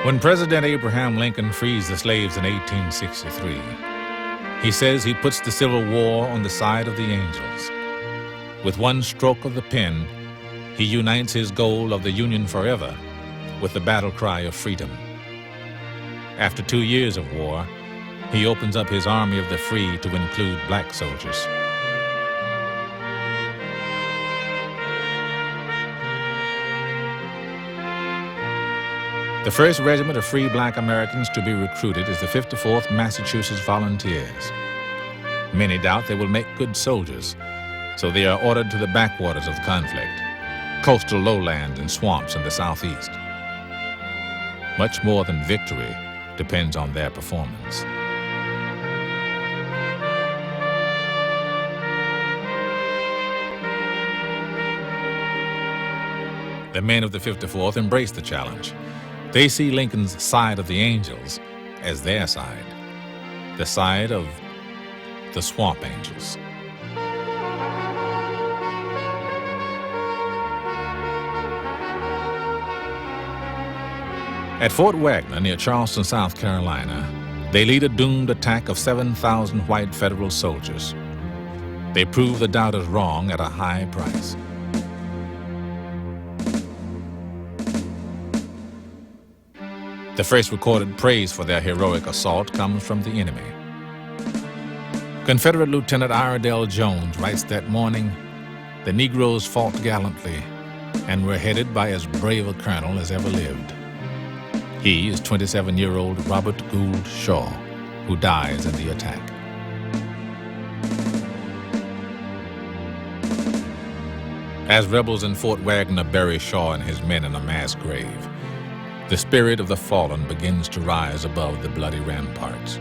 When President Abraham Lincoln frees the slaves in 1863, he says he puts the Civil War on the side of the angels. With one stroke of the pen, he unites his goal of the Union forever with the battle cry of freedom. After 2 years of war, he opens up his army of the free to include black soldiers. The first regiment of free black Americans to be recruited is the 54th Massachusetts Volunteers. Many doubt they will make good soldiers, so they are ordered to the backwaters of the conflict, coastal lowlands and swamps in the southeast. Much more than victory depends on their performance. The men of the 54th embrace the challenge. They see Lincoln's side of the angels as their side, the side of the swamp angels. At Fort Wagner, near Charleston, South Carolina, they lead a doomed attack of 7,000 white federal soldiers. They prove the doubters wrong at a high price. The first recorded praise for their heroic assault comes from the enemy. Confederate Lieutenant Iredell Jones writes that morning, "The Negroes fought gallantly and were headed by as brave a colonel as ever lived." He is 27-year-old Robert Gould Shaw, who dies in the attack. As rebels in Fort Wagner bury Shaw and his men in a mass grave, the spirit of the fallen begins to rise above the bloody ramparts.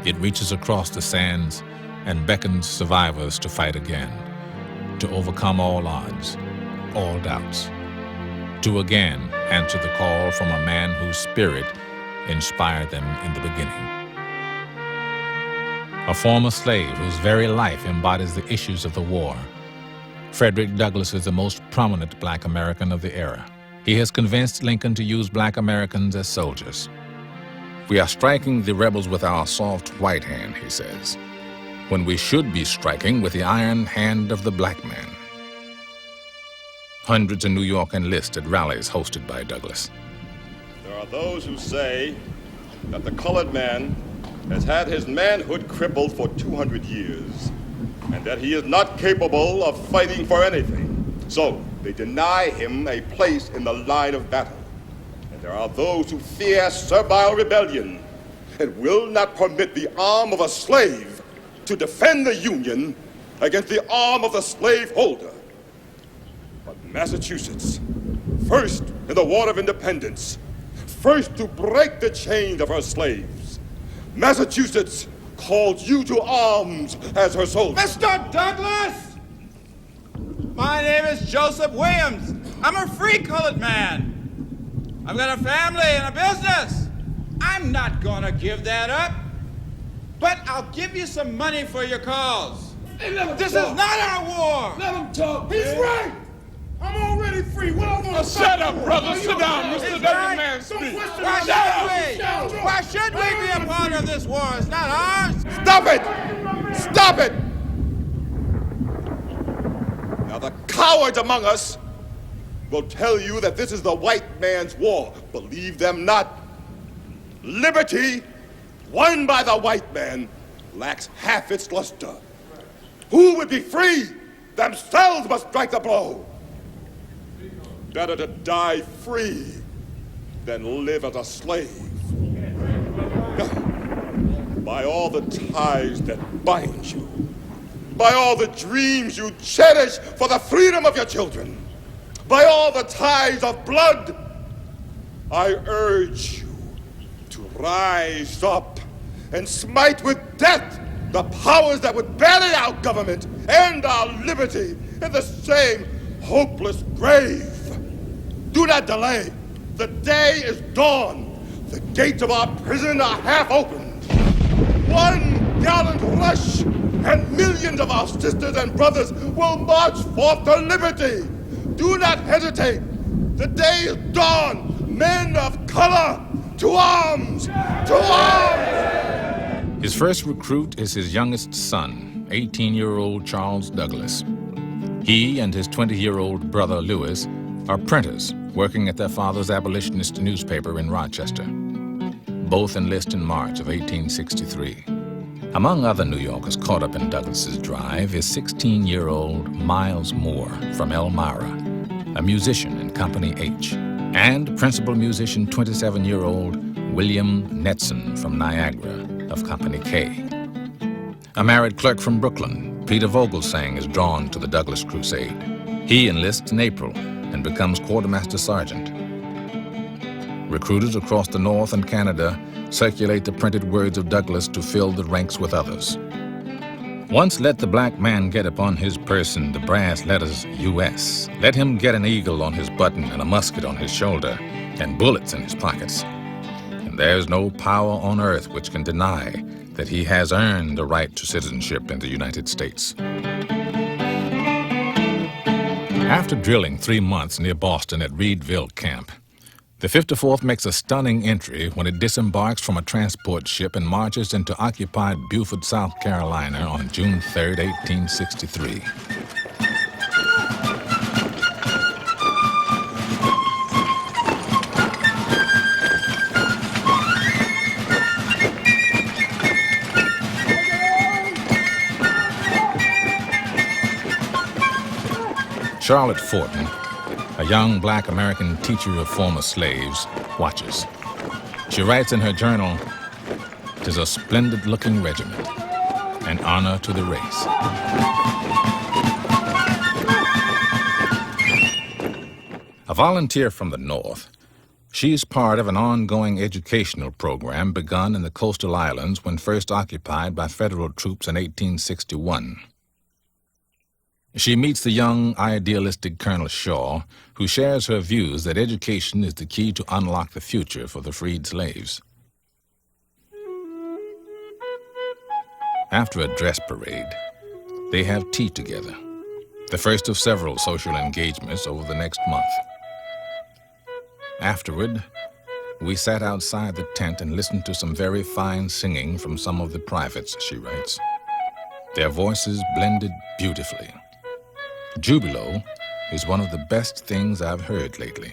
It reaches across the sands and beckons survivors to fight again, to overcome all odds, all doubts, to again answer the call from a man whose spirit inspired them in the beginning. A former slave whose very life embodies the issues of the war, Frederick Douglass is the most prominent black American of the era. He has convinced Lincoln to use black Americans as soldiers. "We are striking the rebels with our soft white hand," he says, "when we should be striking with the iron hand of the black man." Hundreds in New York enlist at rallies hosted by Douglass. There are those who say that the colored man has had his manhood crippled for 200 years and that he is not capable of fighting for anything. So they deny him a place in the line of battle. And there are those who fear servile rebellion and will not permit the arm of a slave to defend the Union against the arm of the slaveholder. But Massachusetts, first in the War of Independence, first to break the chains of her slaves, Massachusetts called you to arms as her soldier. Mr. Douglass! My name is Joseph Williams. I'm a free colored man. I've got a family and a business. I'm not gonna give that up. But I'll give you some money for your cause. Hey, This is not our war. Let him talk. He's right. I'm already free. What I want to Shut up, brother. Sit down, Mr. It's Double right. Man. Speak. Why should we be a part of this war? It's not ours. Stop it! Stop it! Now the cowards among us will tell you that this is the white man's war. Believe them not. Liberty, won by the white man, lacks half its luster. Who would be free? Themselves must strike the blow. Better to die free than live as a slave. By all the ties that bind you, by all the dreams you cherish for the freedom of your children, by all the ties of blood, I urge you to rise up and smite with death the powers that would bury our government and our liberty in the same hopeless grave. Do not delay. The day is dawn. The gates of our prison are half opened. One gallant rush, and millions of our sisters and brothers will march forth to liberty. Do not hesitate. The day is dawn. Men of color, To arms! To arms! His first recruit is his youngest son, 18-year-old Charles Douglas. He and his 20-year-old brother Lewis are printers working at their father's abolitionist newspaper in Rochester. Both enlist in March of 1863. Among other New Yorkers caught up in Douglas's drive is 16-year-old Miles Moore from Elmira, a musician in Company H, and principal musician 27-year-old William Netson from Niagara of Company K. A married clerk from Brooklyn, Peter Vogelsang, is drawn to the Douglas Crusade. He enlists in April and becomes quartermaster sergeant. Recruiters across the North and Canada circulate the printed words of Douglas to fill the ranks with others. Once let the black man get upon his person the brass letters U.S. Let him get an eagle on his button and a musket on his shoulder and bullets in his pockets. And there's no power on earth which can deny that he has earned the right to citizenship in the United States. After drilling 3 months near Boston at Reedville Camp, the 54th makes a stunning entry when it disembarks from a transport ship and marches into occupied Beaufort, South Carolina on June 3, 1863. Charlotte Fortin, a young black American teacher of former slaves, watches. She writes in her journal, "'Tis a splendid-looking regiment, an honor to the race." A volunteer from the North, she is part of an ongoing educational program begun in the coastal islands when first occupied by federal troops in 1861. She meets the young, idealistic Colonel Shaw, who shares her views that education is the key to unlock the future for the freed slaves. After a dress parade, they have tea together, the first of several social engagements over the next month. Afterward, we sat outside the tent and listened to some very fine singing from some of the privates, she writes. Their voices blended beautifully. Jubilo is one of the best things I've heard lately.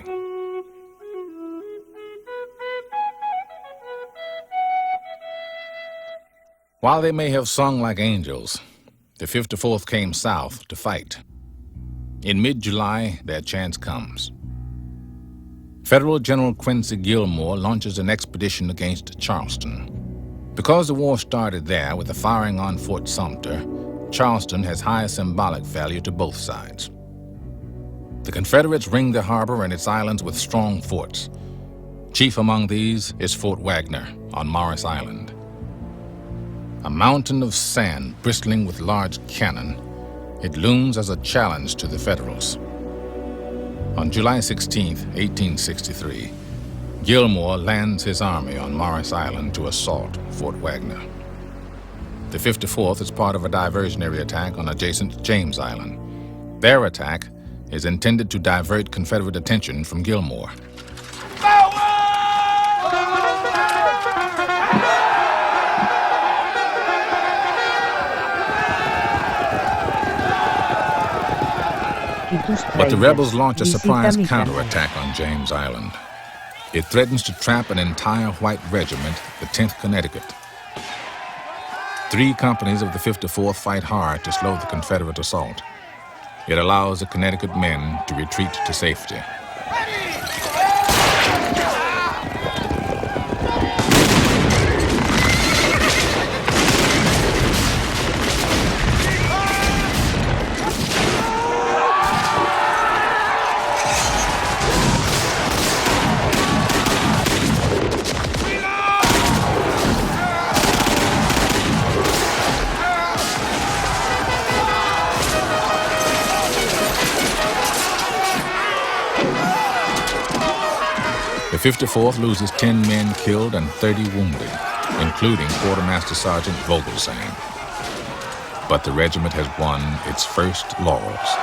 While they may have sung like angels, the 54th came south to fight. In mid-July, their chance comes. Federal General Quincy Gilmore launches an expedition against Charleston. Because the war started there with the firing on Fort Sumter, Charleston has high symbolic value to both sides. The Confederates ring the harbor and its islands with strong forts. Chief among these is Fort Wagner on Morris Island. A mountain of sand bristling with large cannon, it looms as a challenge to the Federals. On July 16, 1863, Gilmore lands his army on Morris Island to assault Fort Wagner. The 54th is part of a diversionary attack on adjacent James Island. Their attack is intended to divert Confederate attention from Gilmore. But the rebels launch a surprise counterattack on James Island. It threatens to trap an entire white regiment, the 10th Connecticut. 3 companies of the 54th fight hard to slow the Confederate assault. It allows the Connecticut men to retreat to safety. The 54th loses 10 men killed and 30 wounded, including Quartermaster Sergeant Vogelsang. But the regiment has won its first laurels.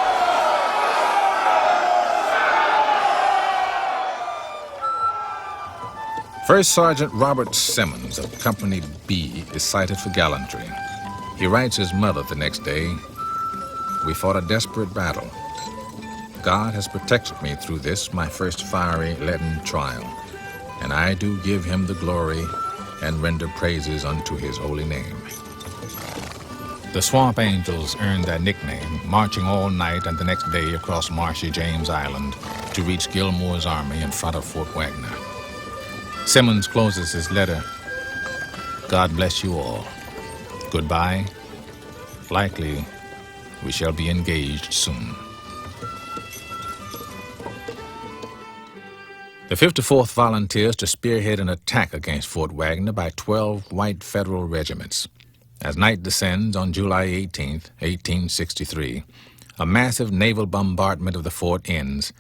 First Sergeant Robert Simmons of Company B is cited for gallantry. He writes his mother the next day, "We fought a desperate battle. God has protected me through this, my first fiery leaden trial, and I do give him the glory and render praises unto his holy name." The Swamp Angels earned their nickname, marching all night and the next day across marshy James Island to reach Gilmore's army in front of Fort Wagner. Simmons closes his letter, "God bless you all. Goodbye. Likely we shall be engaged soon." The 54th volunteers to spearhead an attack against Fort Wagner by 12 white federal regiments. As night descends on July 18, 1863, a massive naval bombardment of the fort ends,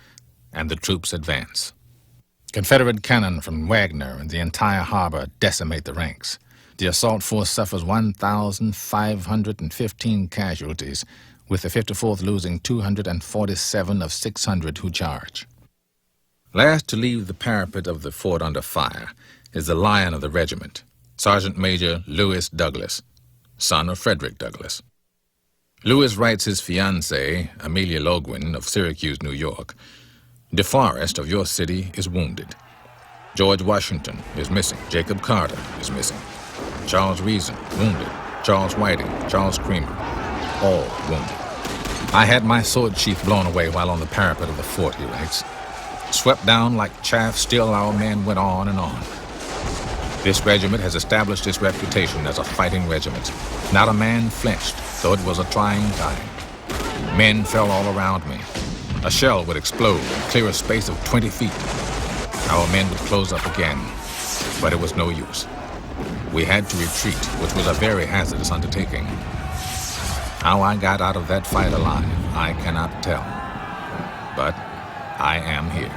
and the troops advance. Confederate cannon from Wagner and the entire harbor decimate the ranks. The assault force suffers 1,515 casualties, with the 54th losing 247 of 600 who charge. Last to leave the parapet of the fort under fire is the lion of the regiment, Sergeant Major Lewis Douglas, son of Frederick Douglass. Lewis writes his fiancée, Amelia Logwin of Syracuse, New York, "DeForest of your city is wounded. George Washington is missing. Jacob Carter is missing. Charles Reason, wounded. Charles Whiting, Charles Creamer, all wounded. I had my sword sheath blown away while on the parapet of the fort," he writes. "Swept down like chaff, still our men went on and on. This regiment has established its reputation as a fighting regiment. Not a man flinched, though it was a trying time. Men fell all around me. A shell would explode and clear a space of 20 feet. Our men would close up again, but it was no use. We had to retreat, which was a very hazardous undertaking. How I got out of that fight alive, I cannot tell. But I am here."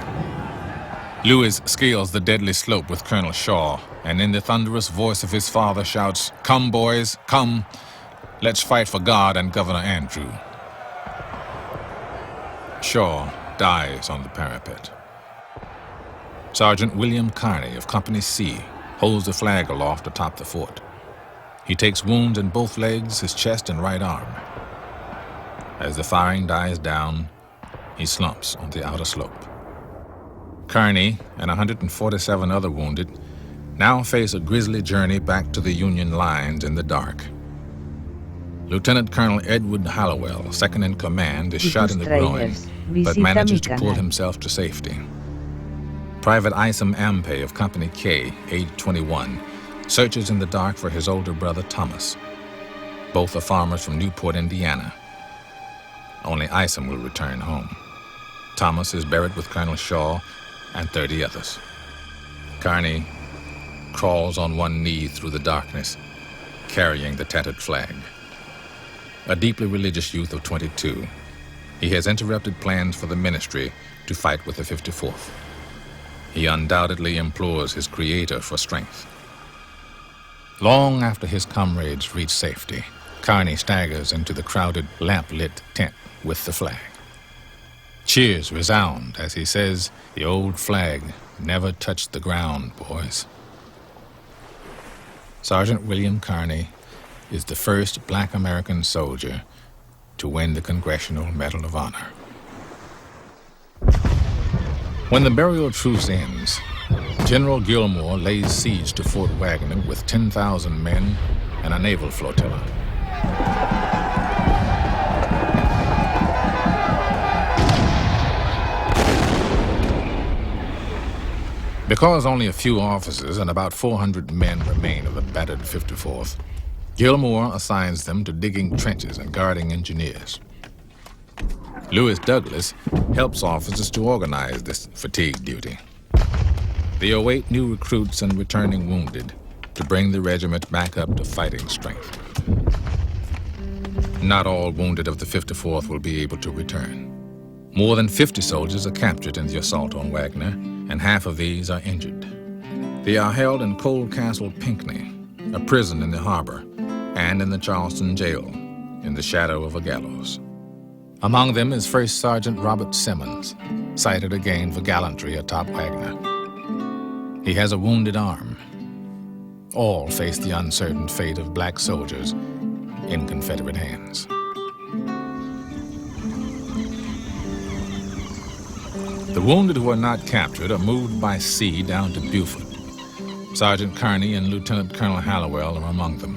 Lewis scales the deadly slope with Colonel Shaw, and in the thunderous voice of his father shouts, "Come, boys, come. Let's fight for God and Governor Andrew." Shaw dies on the parapet. Sergeant William Kearney of Company C holds the flag aloft atop the fort. He takes wounds in both legs, his chest, and right arm. As the firing dies down, he slumps on the outer slope. Kearney and 147 other wounded now face a grisly journey back to the Union lines in the dark. Lieutenant Colonel Edward Hallowell, second in command, is shot in the groin, but manages to pull himself to safety. Private Isom Ampe of Company K, age 21, searches in the dark for his older brother Thomas. Both are farmers from Newport, Indiana. Only Isom will return home. Thomas is buried with Colonel Shaw and 30 others. Kearney crawls on one knee through the darkness, carrying the tattered flag. A deeply religious youth of 22, he has interrupted plans for the ministry to fight with the 54th. He undoubtedly implores his Creator for strength. Long after his comrades reach safety, Kearney staggers into the crowded, lamp-lit tent with the flag. Cheers resound as he says, "The old flag never touched the ground, boys." Sergeant William Kearney is the first black American soldier to win the Congressional Medal of Honor. When the burial truce ends, General Gilmore lays siege to Fort Wagner with 10,000 men and a naval flotilla. Because only a few officers and about 400 men remain of the battered 54th, Gilmore assigns them to digging trenches and guarding engineers. Lewis Douglas helps officers to organize this fatigue duty. They await new recruits and returning wounded to bring the regiment back up to fighting strength. Not all wounded of the 54th will be able to return. More than 50 soldiers are captured in the assault on Wagner, and half of these are injured. They are held in Cold Castle, Pinckney, a prison in the harbor, and in the Charleston jail, in the shadow of a gallows. Among them is First Sergeant Robert Simmons, cited again for gallantry atop Wagner. He has a wounded arm. All face the uncertain fate of black soldiers in Confederate hands. The wounded who are not captured are moved by sea down to Beaufort. Sergeant Kearney and Lieutenant Colonel Hallowell are among them.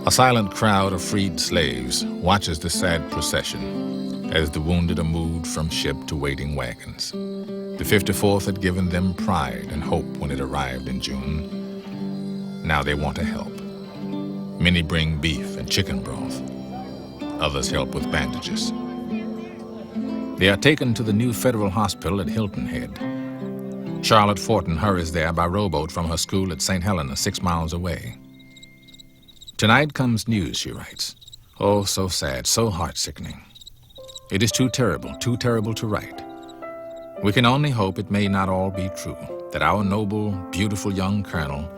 A silent crowd of freed slaves watches the sad procession as the wounded are moved from ship to waiting wagons. The 54th had given them pride and hope when it arrived in June. Now they want to help. Many bring beef and chicken broth. Others help with bandages. They are taken to the new federal hospital at Hilton Head. Charlotte Fortin hurries there by rowboat from her school at St. Helena, 6 miles away. Tonight comes news, she writes. Oh, so sad, so heart-sickening. It is too terrible to write. We can only hope it may not all be true, that our noble, beautiful young colonel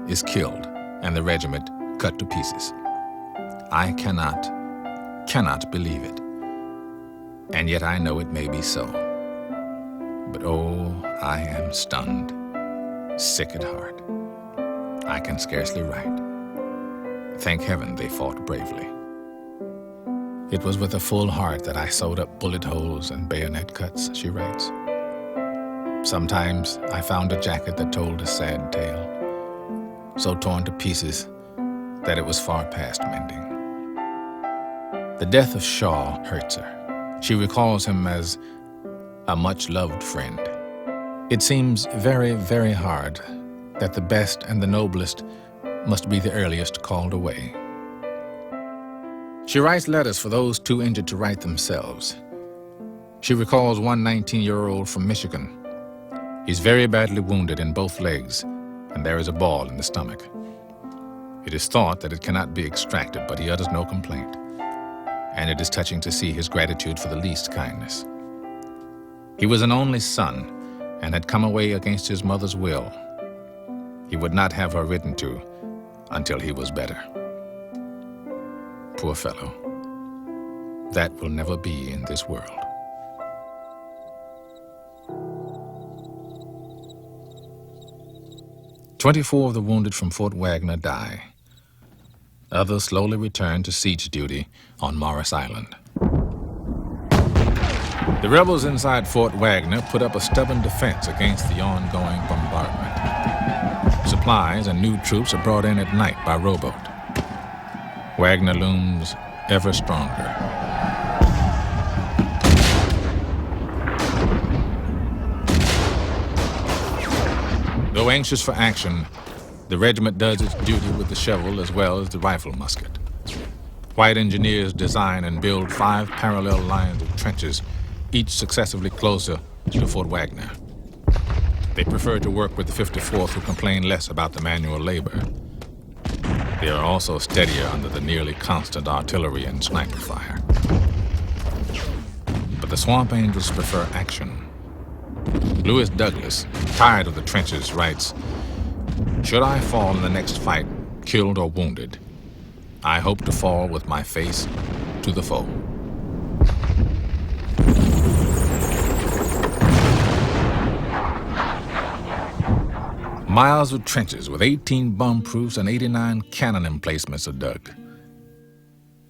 is killed and the regiment cut to pieces. I cannot believe it. And yet I know it may be so. But oh, I am stunned, sick at heart. I can scarcely write. Thank heaven they fought bravely. It was with a full heart that I sewed up bullet holes and bayonet cuts, she writes. Sometimes I found a jacket that told a sad tale, so torn to pieces that it was far past mending. The death of Shaw hurts her. She recalls him as a much-loved friend. It seems very, very hard that the best and the noblest must be the earliest called away. She writes letters for those too injured to write themselves. She recalls one 19-year-old from Michigan. He's very badly wounded in both legs, and there is a ball in the stomach. It is thought that it cannot be extracted, but he utters no complaint. And it is touching to see his gratitude for the least kindness. He was an only son and had come away against his mother's will. He would not have her written to until he was better. Poor fellow. That will never be in this world. "24 of the wounded from Fort Wagner die. Others slowly return to siege duty on Morris Island. The rebels inside Fort Wagner put up a stubborn defense against the ongoing bombardment. Supplies and new troops are brought in at night by rowboat. Wagner looms ever stronger. Though anxious for action, the regiment does its duty with the shovel as well as the rifle musket. White engineers design and build 5 parallel lines of trenches, each successively closer to Fort Wagner. They prefer to work with the 54th, who complain less about the manual labor. They are also steadier under the nearly constant artillery and sniper fire. But the Swamp Angels prefer action. Lewis Douglas, tired of the trenches, writes, "Should I fall in the next fight, killed or wounded, I hope to fall with my face to the foe." Miles of trenches with 18 bomb-proofs and 89 cannon emplacements are dug.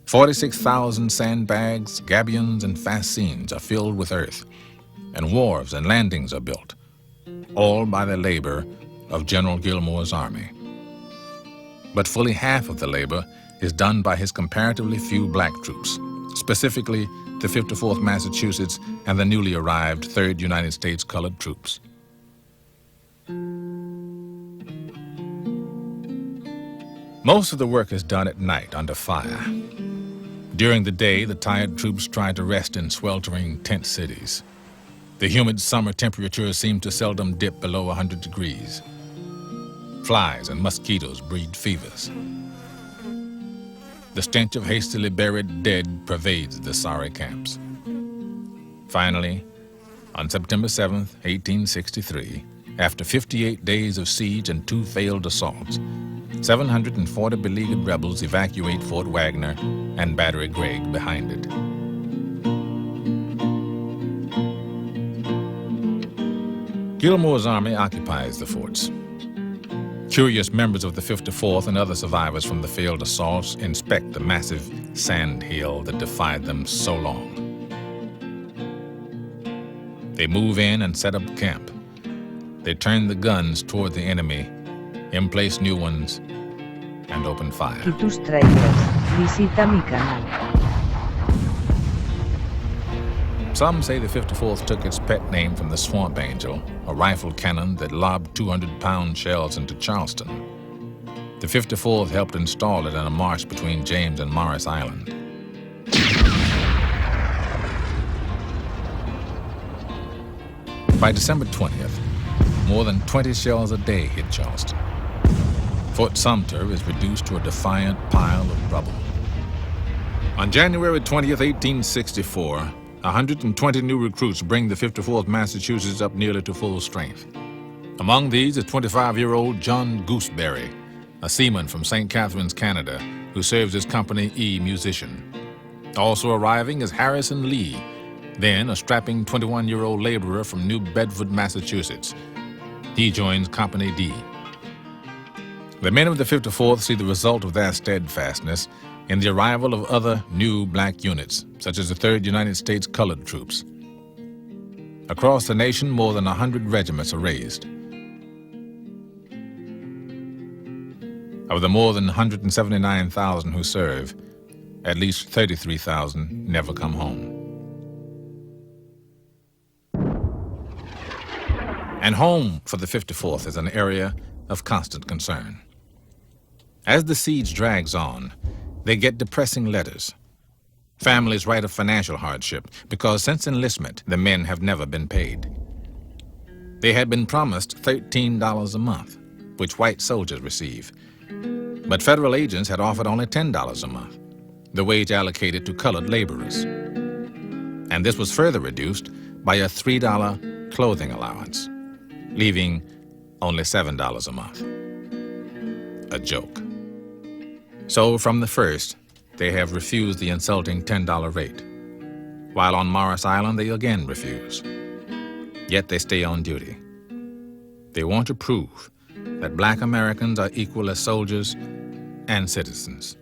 46,000 sandbags, gabions, and fascines are filled with earth, and wharves and landings are built, all by the labor of General Gillmore's army. But fully half of the labor is done by his comparatively few black troops, specifically the 54th Massachusetts and the newly arrived 3rd United States Colored Troops. Most of the work is done at night under fire. During the day, the tired troops try to rest in sweltering tent cities. The humid summer temperatures seem to seldom dip below 100 degrees. Flies and mosquitoes breed fevers. The stench of hastily buried dead pervades the sorry camps. Finally, on September 7th, 1863, after 58 days of siege and 2 failed assaults, 740 beleaguered rebels evacuate Fort Wagner and Battery Gregg behind it. Gilmore's army occupies the forts. Curious members of the 54th and other survivors from the failed assaults inspect the massive sand hill that defied them so long. They move in and set up camp. They turn the guns toward the enemy, emplace new ones, and open fire. Y tus trailers, visita mi canal. Some say the 54th took its pet name from the Swamp Angel, a rifle cannon that lobbed 200-pound shells into Charleston. The 54th helped install it in a marsh between James and Morris Island. By December 20th, more than 20 shells a day hit Charleston. Fort Sumter is reduced to a defiant pile of rubble. On January 20th, 1864, 120 new recruits bring the 54th Massachusetts up nearly to full strength. Among these is 25-year-old John Gooseberry, a seaman from St. Catharines, Canada, who serves as Company E musician. Also arriving is Harrison Lee, then a strapping 21-year-old laborer from New Bedford, Massachusetts. He joins Company D. The men of the 54th see the result of their steadfastness in the arrival of other new black units, such as the 3rd United States Colored Troops. Across the nation, more than 100 regiments are raised. Of the more than 179,000 who serve, at least 33,000 never come home. And home for the 54th is an area of constant concern. As the siege drags on, they get depressing letters. Families write of financial hardship because since enlistment, the men have never been paid. They had been promised $13 a month, which white soldiers receive. But federal agents had offered only $10 a month, the wage allocated to colored laborers. And this was further reduced by a $3 clothing allowance, leaving only $7 a month. A joke. So from the first, they have refused the insulting $10 rate. While on Morris Island, they again refuse. Yet they stay on duty. They want to prove that black Americans are equal as soldiers and citizens.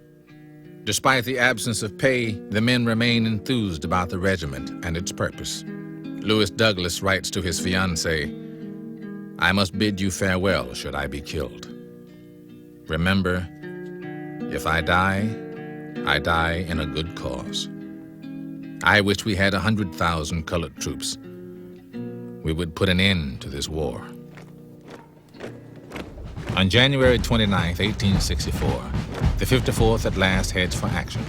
Despite the absence of pay, the men remain enthused about the regiment and its purpose. Lewis Douglas writes to his fiancée, "I must bid you farewell should I be killed. Remember, if I die in a good cause. I wish we had 100,000 colored troops. We would put an end to this war." On January 29, 1864, the 54th at last heads for action.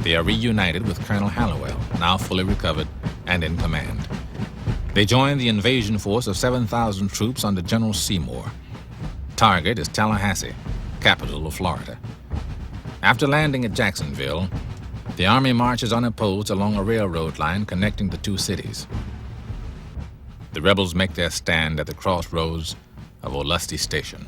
They are reunited with Colonel Hallowell, now fully recovered and in command. They join the invasion force of 7,000 troops under General Seymour. Target is Tallahassee, capital of Florida. After landing at Jacksonville, the Army marches unopposed along a railroad line connecting the two cities. The rebels make their stand at the crossroads of Olustee Station.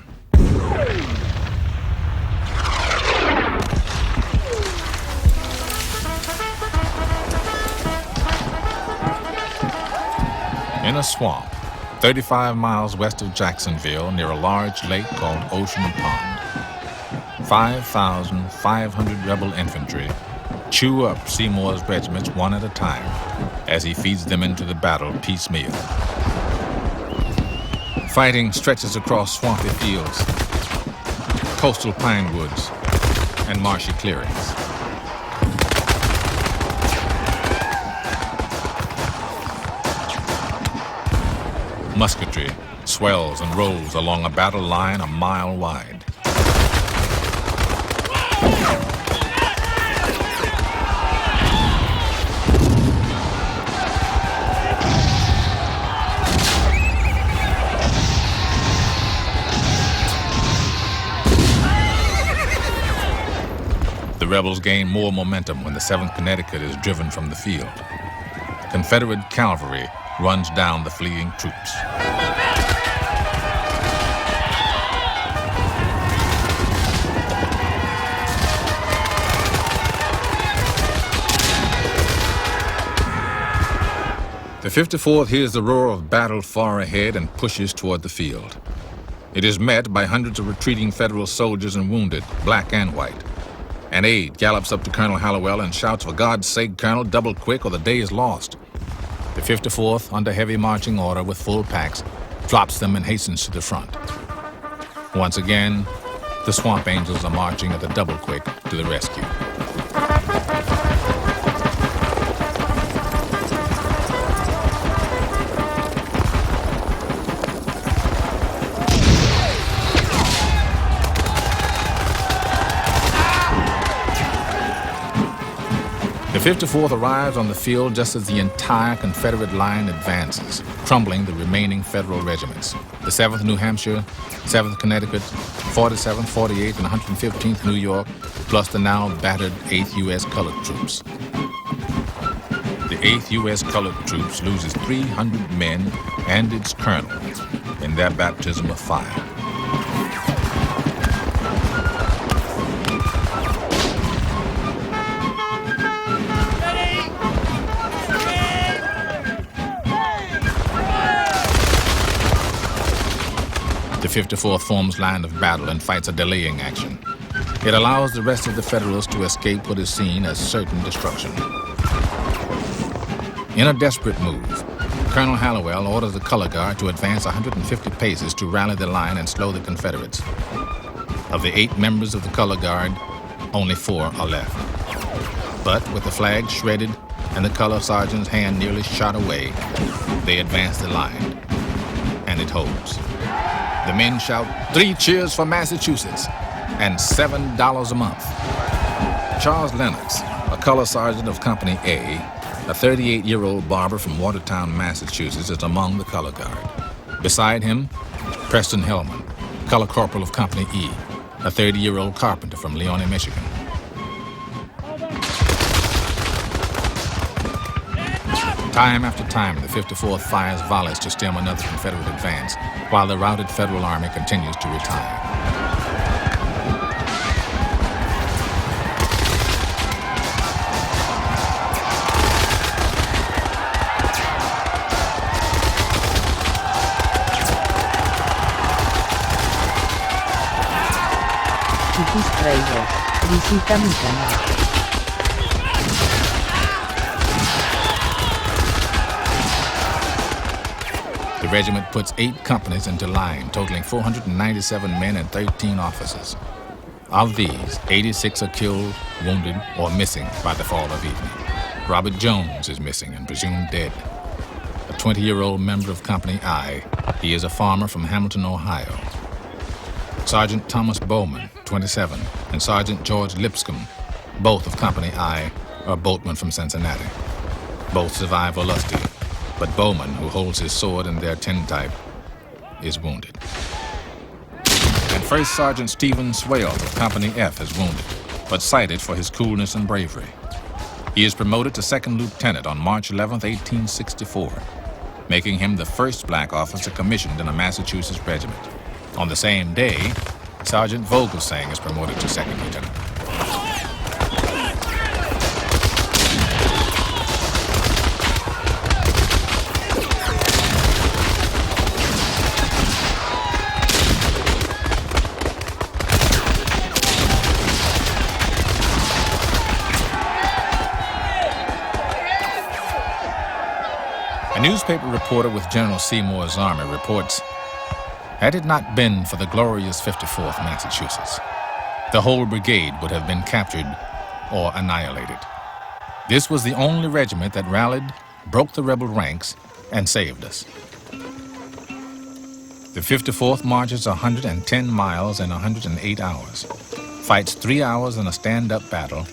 In a swamp, 35 miles west of Jacksonville, near a large lake called Ocean Pond, 5,500 rebel infantry chew up Seymour's regiments one at a time as he feeds them into the battle piecemeal. Fighting stretches across swampy fields, coastal pine woods, and marshy clearings. Musketry swells and rolls along a battle line a mile wide. The rebels gain more momentum when the 7th Connecticut is driven from the field. Confederate cavalry runs down the fleeing troops. The 54th hears the roar of battle far ahead and pushes toward the field. It is met by hundreds of retreating Federal soldiers and wounded, black and white. An aide gallops up to Colonel Hallowell and shouts, "For God's sake, Colonel, double quick or the day is lost." The 54th, under heavy marching order with full packs, drops them and hastens to the front. Once again, the Swamp Angels are marching at the double quick to the rescue. The 54th arrives on the field just as the entire Confederate line advances, crumbling the remaining Federal regiments. The 7th New Hampshire, 7th Connecticut, 47th, 48th, and 115th New York, plus the now battered 8th U.S. Colored Troops. The 8th U.S. Colored Troops loses 300 men and its colonel in their baptism of fire. The 54th forms line of battle and fights a delaying action. It allows the rest of the Federals to escape what is seen as certain destruction. In a desperate move, Colonel Hallowell orders the color guard to advance 150 paces to rally the line and slow the Confederates. Of the 8 members of the color guard, only 4 are left. But with the flag shredded and the color sergeant's hand nearly shot away, they advance the line, and it holds. The men shout, "3 cheers for Massachusetts," and $7 a month. Charles Lennox, a color sergeant of Company A, a 38-year-old barber from Watertown, Massachusetts, is among the color guard. Beside him, Preston Hellman, color corporal of Company E, a 30-year-old carpenter from Leone, Michigan. Time after time, the 54th fires volleys to stem another Confederate advance, while the routed Federal Army continues to retire. Trailers. Visita mi canal. The regiment puts 8 companies into line, totaling 497 men and 13 officers. Of these, 86 are killed, wounded, or missing by the fall of evening. Robert Jones is missing and presumed dead. A 20-year-old member of Company I, he is a farmer from Hamilton, Ohio. Sergeant Thomas Bowman, 27, and Sergeant George Lipscomb, both of Company I, are boatmen from Cincinnati. Both survive Olustee, but Bowman, who holds his sword in their tintype, is wounded. And First Sergeant Stephen Swales of Company F is wounded, but cited for his coolness and bravery. He is promoted to second lieutenant on March 11, 1864, making him the first black officer commissioned in a Massachusetts regiment. On the same day, Sergeant Vogelsang is promoted to second lieutenant. A newspaper reporter with General Seymour's army reports, "Had it not been for the glorious 54th Massachusetts, the whole brigade would have been captured or annihilated. This was the only regiment that rallied, broke the rebel ranks, and saved us." The 54th marches 110 miles in 108 hours, fights 3 hours in a stand-up battle,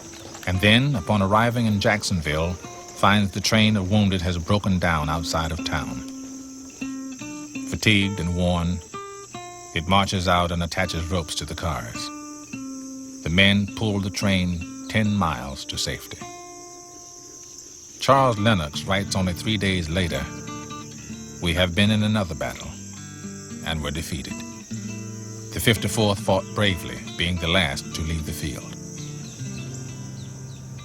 and then, upon arriving in Jacksonville, finds the train of wounded has broken down outside of town. Fatigued and worn, it marches out and attaches ropes to the cars. The men pull the train 10 miles to safety. Charles Lennox writes only 3 days later, "We have been in another battle and were defeated." The 54th fought bravely, being the last to leave the field.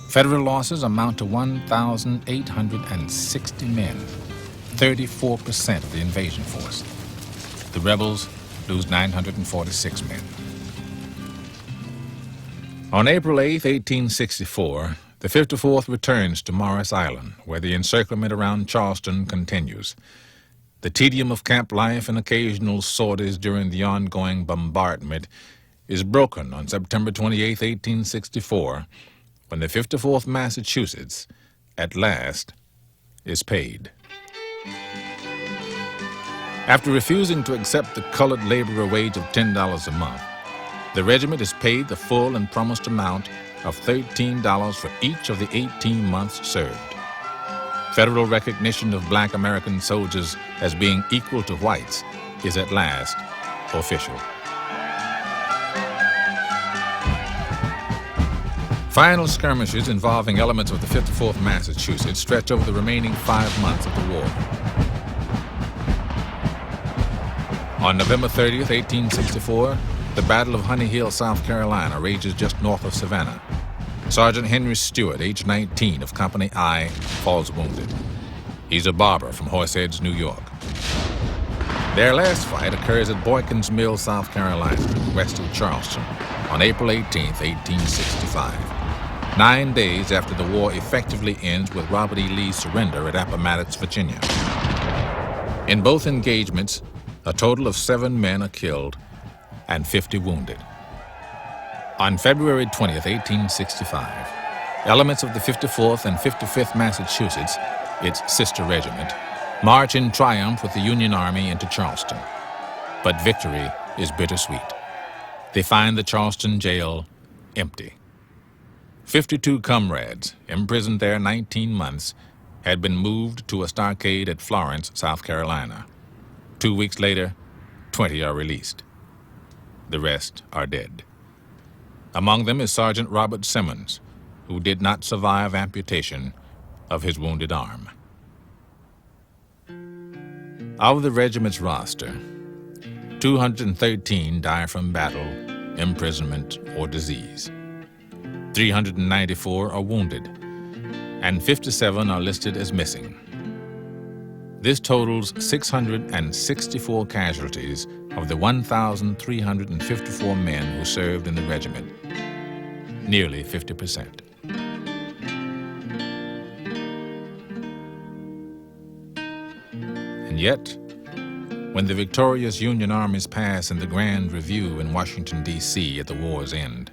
Federal losses amount to 1,860 men, 34% of the invasion force. The rebels lose 946 men. On April 8, 1864, the 54th returns to Morris Island, where the encirclement around Charleston continues. The tedium of camp life and occasional sorties during the ongoing bombardment is broken on September 28, 1864, when the 54th Massachusetts, at last, is paid. After refusing to accept the colored laborer wage of $10 a month, the regiment is paid the full and promised amount of $13 for each of the 18 months served. Federal recognition of black American soldiers as being equal to whites is at last official. Final skirmishes involving elements of the 54th Massachusetts stretch over the remaining 5 months of the war. On November 30th, 1864, the Battle of Honey Hill, South Carolina, rages just north of Savannah. Sergeant Henry Stewart, age 19, of Company I, falls wounded. He's a barber from Horseheads, New York. Their last fight occurs at Boykins Mill, South Carolina, west of Charleston, on April 18, 1865, 9 days after the war effectively ends with Robert E. Lee's surrender at Appomattox, Virginia. In both engagements, a total of 7 men are killed and 50 wounded. On February 20th, 1865, elements of the 54th and 55th Massachusetts, its sister regiment, march in triumph with the Union Army into Charleston. But victory is bittersweet. They find the Charleston jail empty. 52 comrades, imprisoned there 19 months, had been moved to a stockade at Florence, South Carolina. 2 weeks later, 20 are released. The rest are dead. Among them is Sergeant Robert Simmons, who did not survive amputation of his wounded arm. Of the regiment's roster, 213 die from battle, imprisonment, or disease. 394 are wounded, and 57 are listed as missing. This totals 664 casualties of the 1,354 men who served in the regiment, nearly 50%. And yet, when the victorious Union armies pass in the Grand Review in Washington, D.C. at the war's end,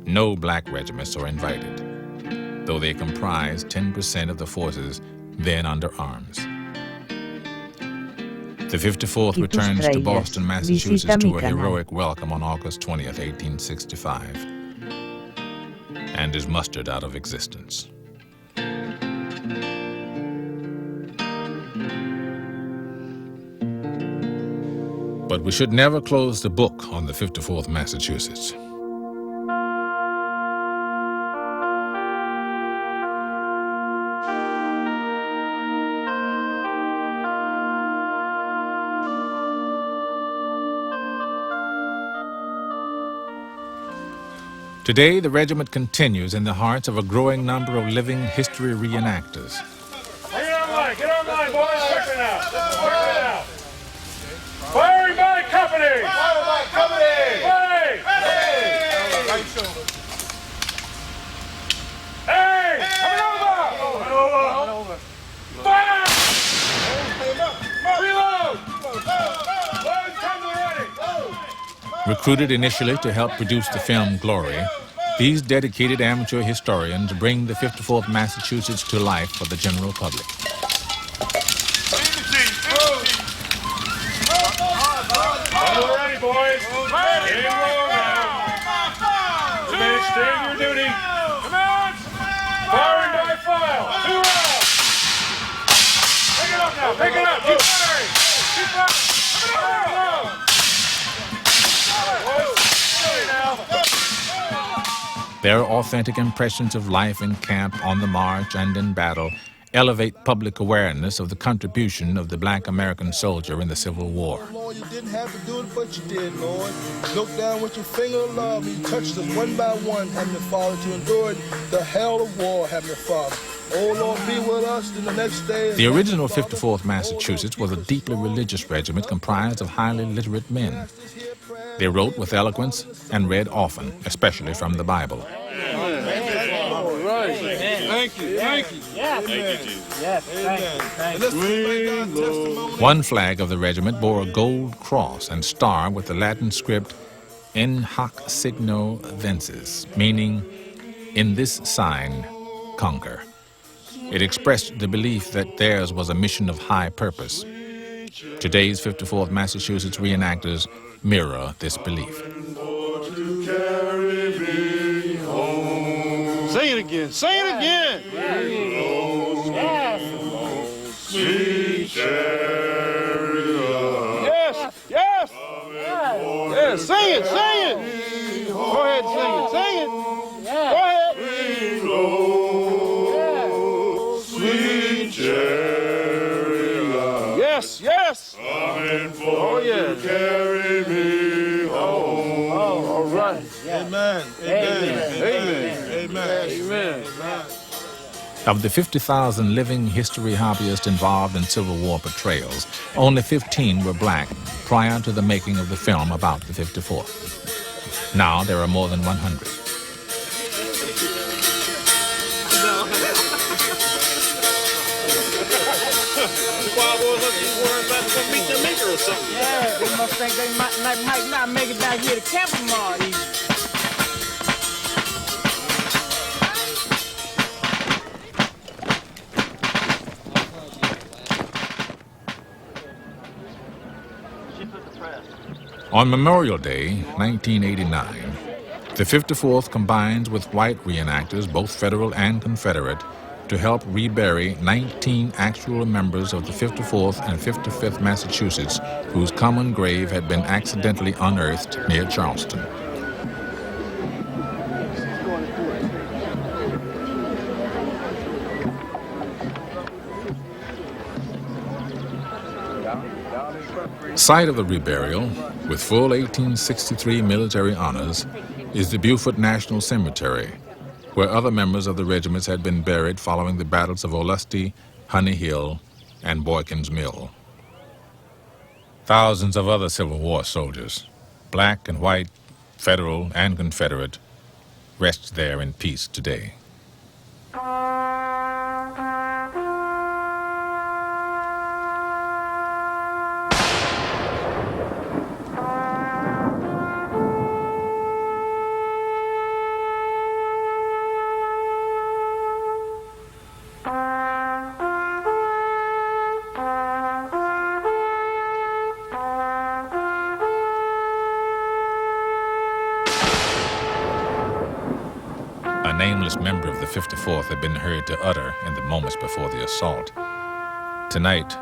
no black regiments are invited, though they comprise 10% of the forces then under arms. The 54th returns to Boston, Massachusetts to a heroic welcome on August 20th, 1865, and is mustered out of existence. But we should never close the book on the 54th Massachusetts. Today, the regiment continues in the hearts of a growing number of living history reenactors. Get online, boys! Quicker now! Quicker now! Firing by company! Fire by company! Ready! Right shoulder. Hey! Coming over! Fire! Reload! Load, come ready! Recruited initially to help produce the film Glory, these dedicated amateur historians bring the 54th Massachusetts to life for the general public. All ready, boys. Getting low now. Remain stay in your duty. Come on. Firing by file. 2 rounds. Pick it up now. Pick it up. Keep firing. Keep firing. Come on. Boys, steady now. Their authentic impressions of life in camp, on the march, and in battle elevate public awareness of the contribution of the black American soldier in the Civil War. Lord, you didn't have to do it, but you did, Lord. Look down with your finger of love. You touched us one by one, Heavenly Father, to endure the hell of war, Heavenly Father. Oh, Lord, be with us in the next day. The original 54th Massachusetts was a deeply religious regiment comprised of highly literate men. They wrote with eloquence and read often, especially from the Bible. Thank you. Thank you. Yes. Thank you, Jesus. Yes. Thank you. One flag of the regiment bore a gold cross and star with the Latin script "In hoc signo vinces," meaning, "In this sign, conquer." It expressed the belief that theirs was a mission of high purpose. Today's 54th Massachusetts reenactors mirror this belief. Sing it again. Sing it again. Yes. Sweet chariot. Yes. Yes. Yes. Sing it. Sing it. Go ahead. Sing it. Sing it. Go ahead. Sweet chariot. Yes. Yes. Oh yeah. Carry me home. Oh, all right. Amen. Amen. Amen. Amen. Of the 50,000 living history hobbyists involved in Civil War portrayals, only 15 were black prior to the making of the film about the 54th. Now there are more than 100. Yeah, they must think they might not make it back here to camp tomorrow evening. On Memorial Day, 1989, the 54th combines with white reenactors, both federal and Confederate, to help rebury 19 actual members of the 54th and 55th Massachusetts whose common grave had been accidentally unearthed near Charleston. Site of the reburial, with full 1863 military honors, is the Beaufort National Cemetery, where other members of the regiments had been buried following the battles of Olustee, Honey Hill, and Boykins Mill. Thousands of other Civil War soldiers, black and white, Federal and Confederate, rest there in peace today. A nameless member of the 54th had been heard to utter in the moments before the assault, "Tonight,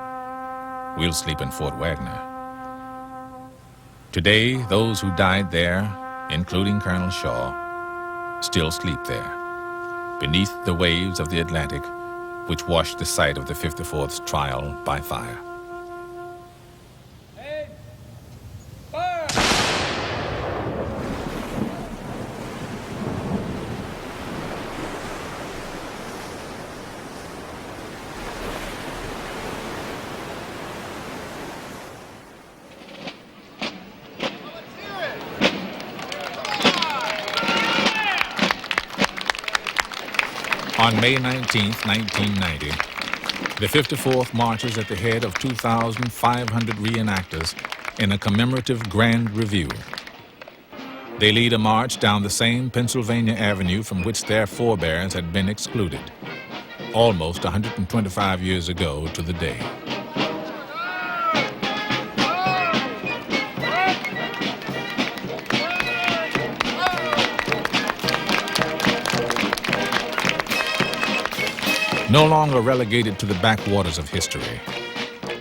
we'll sleep in Fort Wagner." Today, those who died there, including Colonel Shaw, still sleep there, beneath the waves of the Atlantic, which washed the site of the 54th's trial by fire. On May 19, 1990, the 54th marches at the head of 2,500 reenactors in a commemorative grand review. They lead a march down the same Pennsylvania Avenue from which their forebears had been excluded, almost 125 years ago to the day. No longer relegated to the backwaters of history,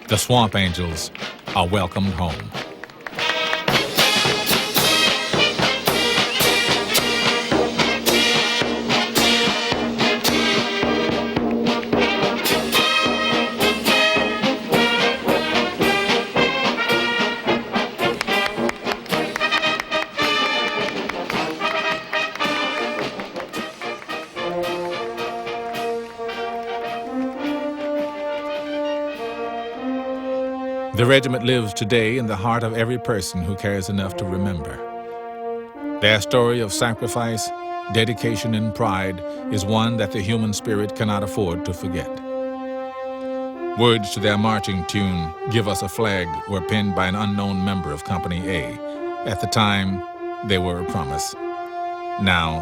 the Swamp Angels are welcomed home. The regiment lives today in the heart of every person who cares enough to remember. Their story of sacrifice, dedication, and pride is one that the human spirit cannot afford to forget. Words to their marching tune, "Give Us a Flag," were penned by an unknown member of Company A. At the time, they were a promise. Now,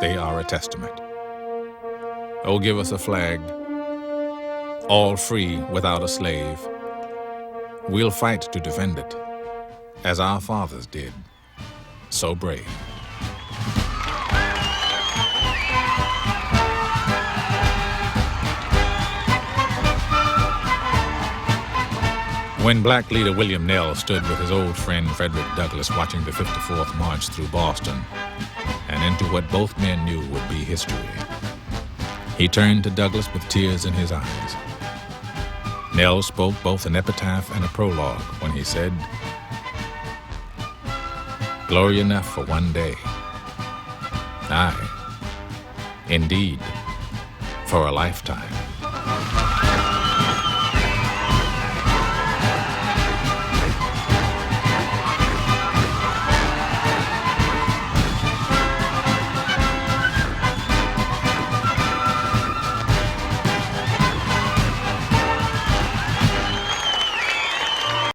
they are a testament. Oh, give us a flag, all free without a slave. We'll fight to defend it, as our fathers did, so brave. When black leader William Nell stood with his old friend Frederick Douglass watching the 54th March through Boston and into what both men knew would be history, he turned to Douglass with tears in his eyes. Nell spoke both an epitaph and a prologue when he said, "Glory enough for one day. Aye, indeed, for a lifetime."